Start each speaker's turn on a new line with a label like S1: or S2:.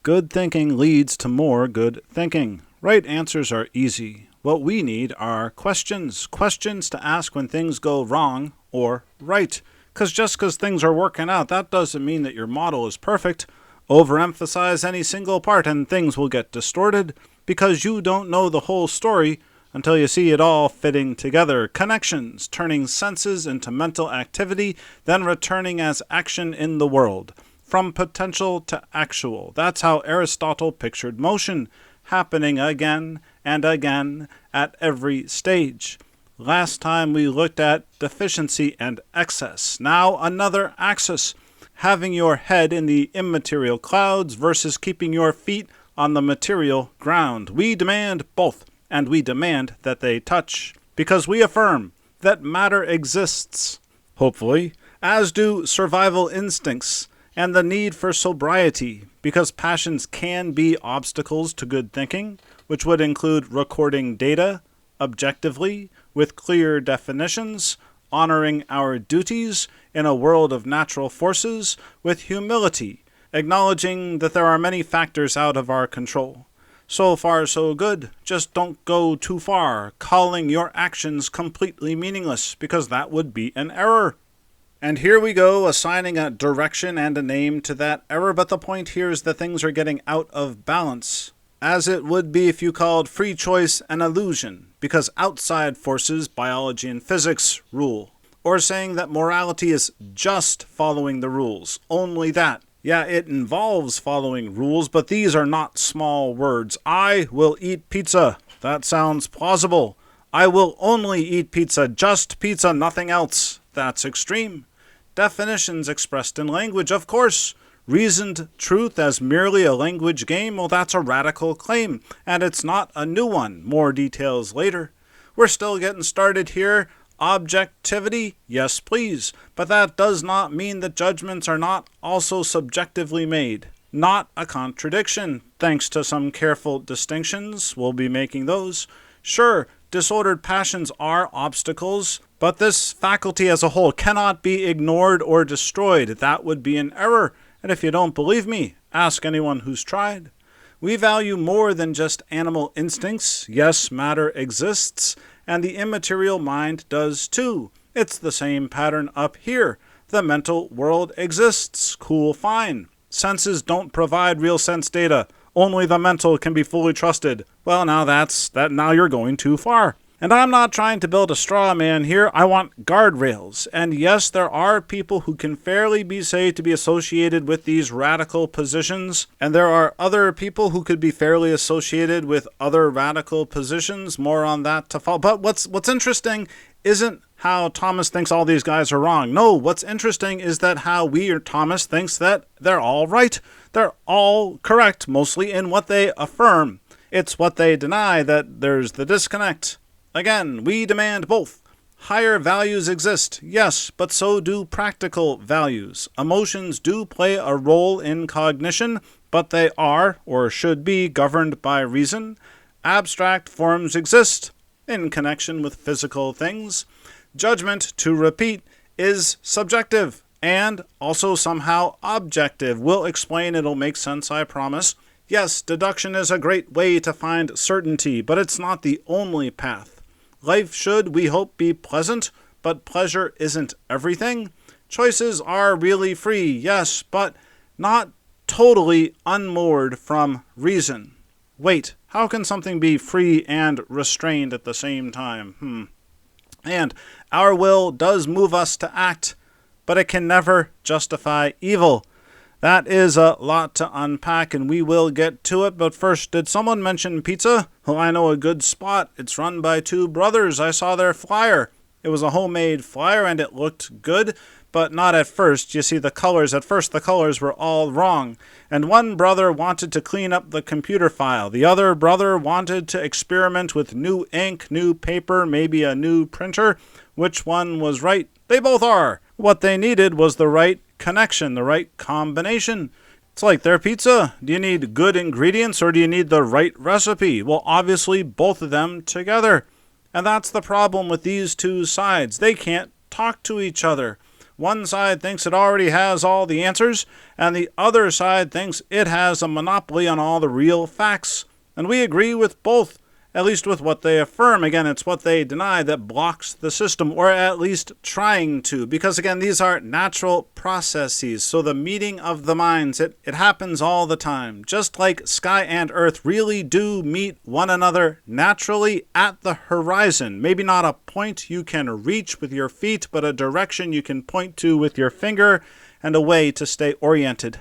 S1: Good thinking leads to more good thinking. Right answers are easy. What we need are questions. Questions to ask when things go wrong or right. Because just because things are working out, that doesn't mean that your model is perfect. Overemphasize any single part and things will get distorted because you don't know the whole story until you see it all fitting together. Connections, turning senses into mental activity, then returning as action in the world. From potential to actual. That's how Aristotle pictured motion, happening again and again at every stage. Last time we looked at deficiency and excess. Now another axis. Having your head in the immaterial clouds versus keeping your feet on the material ground. We demand both, and we demand that they touch. Because we affirm that matter exists, hopefully, as do survival instincts and the need for sobriety, because passions can be obstacles to good thinking, which would include recording data objectively with clear definitions, honoring our duties in a world of natural forces with humility, acknowledging that there are many factors out of our control. So far, so good. Just don't go too far, calling your actions completely meaningless, because that would be an error. And here we go, assigning a direction and a name to that error, but the point here is that things are getting out of balance, as it would be if you called free choice an illusion, because outside forces, biology and physics, rule. Or saying that morality is just following the rules, only that. Yeah, it involves following rules, but these are not small words. I will eat pizza. That sounds plausible. I will only eat pizza, just pizza, nothing else. That's extreme. Definitions expressed in language, of course. Reasoned truth as merely a language game, well, that's a radical claim, and it's not a new one. More details later. We're still getting started here. Objectivity, yes please, but that does not mean that judgments are not also subjectively made. Not a contradiction, thanks to some careful distinctions. We'll be making those. Sure, disordered passions are obstacles, but this faculty as a whole cannot be ignored or destroyed. That would be an error, and if you don't believe me, ask anyone who's tried. We value more than just animal instincts. Yes, matter exists, and the immaterial mind does too. It's the same pattern up here. The mental world exists. Cool, fine. Senses don't provide real sense data. Only the mental can be fully trusted. Well, now you're going too far. And I'm not trying to build a straw man here. I want guardrails. And yes, there are people who can fairly be said to be associated with these radical positions. And there are other people who could be fairly associated with other radical positions. More on that to follow. But what's interesting isn't how Thomas thinks all these guys are wrong. No, what's interesting is that how we or Thomas thinks that they're all right. They're all correct, mostly in what they affirm. It's what they deny that there's the disconnect. Again, we demand both. Higher values exist, yes, but so do practical values. Emotions do play a role in cognition, but they are, or should be, governed by reason. Abstract forms exist in connection with physical things. Judgment, to repeat, is subjective and also somehow objective. We'll explain, it'll make sense, I promise. Yes, deduction is a great way to find certainty, but it's not the only path. Life should, we hope, be pleasant, but pleasure isn't everything. Choices are really free, yes, but not totally unmoored from reason. Wait, how can something be free and restrained at the same time? And our will does move us to act, but it can never justify evil. That is a lot to unpack, and we will get to it. But first, did someone mention pizza? Well, I know a good spot. It's run by two brothers. I saw their flyer. It was a homemade flyer, and it looked good, but not at first. You see, at first the colors were all wrong. And one brother wanted to clean up the computer file. The other brother wanted to experiment with new ink, new paper, maybe a new printer. Which one was right? They both are. What they needed was the right connection, the right combination. It's like their pizza. Do you need good ingredients or do you need the right recipe? Well, obviously both of them together. And that's the problem with these two sides. They can't talk to each other. One side thinks it already has all the answers, and the other side thinks it has a monopoly on all the real facts. And we agree with both, at least with what they affirm. Again, it's what they deny that blocks the system, or at least trying to, because again, these are natural processes. So the meeting of the minds, it happens all the time. Just like sky and earth really do meet one another naturally at the horizon. Maybe not a point you can reach with your feet, but a direction you can point to with your finger and a way to stay oriented.